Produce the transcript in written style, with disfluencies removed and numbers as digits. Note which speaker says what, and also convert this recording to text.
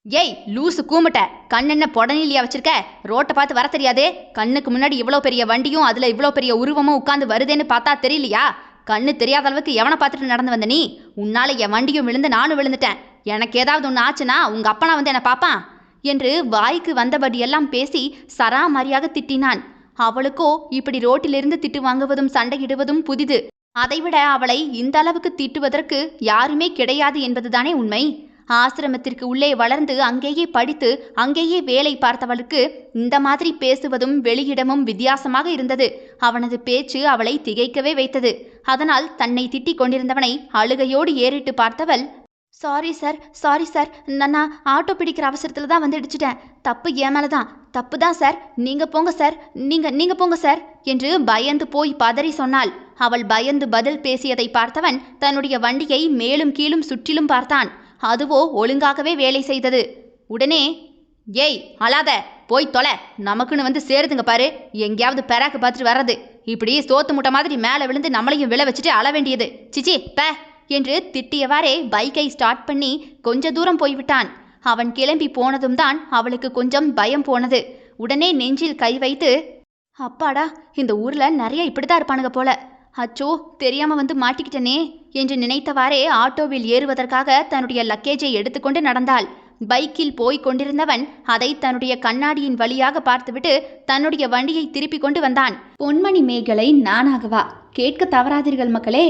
Speaker 1: ஏய் லூசு கூமுட்ட, கண்ணென்ன பொடனிலியா வச்சிருக்க? ரோட்டை பார்த்து வர தெரியாதே? கண்ணுக்கு முன்னாடி இவ்வளோ பெரிய வண்டியும் அதுல இவ்வளோ பெரிய உருவமும் உட்காந்து வருதேன்னு பார்த்தா தெரியலையா? கண்ணு தெரியாத அளவுக்கு எவனை பார்த்துட்டு நடந்து வந்த நீ? உன்னால என் வண்டியும் விழுந்து நானும் விழுந்துட்டேன். எனக்கு ஏதாவது ஒன்று ஆச்சுன்னா உங்க அப்பனா வந்து என்ன பாப்பான் என்று வாய்க்கு வந்தபடியெல்லாம் பேசி சராமரியாக திட்டினான். அவளுக்கோ இப்படி ரோட்டிலிருந்து திட்டு வாங்குவதும் சண்டையிடுவதும் புதிது. அதைவிட அவளை இந்த அளவுக்கு திட்டுவதற்கு யாருமே கிடையாது என்பதுதானே உண்மை. ஆசிரமத்திற்கு உள்ளே வளர்ந்து அங்கேயே படித்து அங்கேயே வேலை பார்த்தவளுக்கு இந்த மாதிரி பேசுவதும் வெளியிடமும் வித்தியாசமாக இருந்தது. அவனது பேச்சு அவளை திகைக்கவே வைத்தது. அதனால் தன்னை திட்டிக் கொண்டிருந்தவனை அழுகையோடு ஏறிட்டு பார்த்தவள், சாரி சார், நான் ஆட்டோ பிடிக்கிற அவசரத்தில் தான் வந்து இடிச்சிட்டேன். தப்பு ஏன் மேலே தான். தப்பு தான் சார். நீங்கள் போங்க சார், நீங்கள் போங்க சார் என்று பயந்து போய் பதறி சொன்னாள். அவள் பயந்து பதில் பேசியதை பார்த்தவன் தன்னுடைய வண்டியை மேலும் கீழும் சுற்றிலும் பார்த்தான். அதுவோ ஒழுங்காகவே வேலை செய்தது. உடனே, ஏய் அழாத, போய் தொலை, நமக்குன்னு வந்து சேருதுங்க பாரு, எங்கேயாவது பெராக்கு பார்த்துட்டு வர்றது, இப்படி சோத்து முட்டை மாதிரி மேலே விழுந்து நம்மளையும் விழ வச்சுட்டு அழ வேண்டியது, சிச்சி பே என்று திட்டியவாறே பைக்கை ஸ்டார்ட் பண்ணி கொஞ்ச தூரம் போய்விட்டான். அவன் கிளம்பி போனதும் தான் அவளுக்கு கொஞ்சம் பயம் போனது. உடனே நெஞ்சில் கை வைத்து, அப்பாடா, இந்த ஊர்ல நிறைய இப்படிதான் இருப்பானுங்க போல, அச்சோ தெரியாம வந்து மாட்டிக்கிட்டனே என்று நினைத்தவாறே ஆட்டோவில் ஏறுவதற்காக தன்னுடைய லக்கேஜை எடுத்துக்கொண்டு நடந்தாள். பைக்கில் போய் கொண்டிருந்தவன் அதை தன்னுடைய கண்ணாடியின் வழியாக பார்த்துவிட்டு தன்னுடைய வண்டியை திருப்பி கொண்டு வந்தான். பொன்மணி மேகலை நானாகவா? கேட்க தவறாதீர்கள் மக்களே.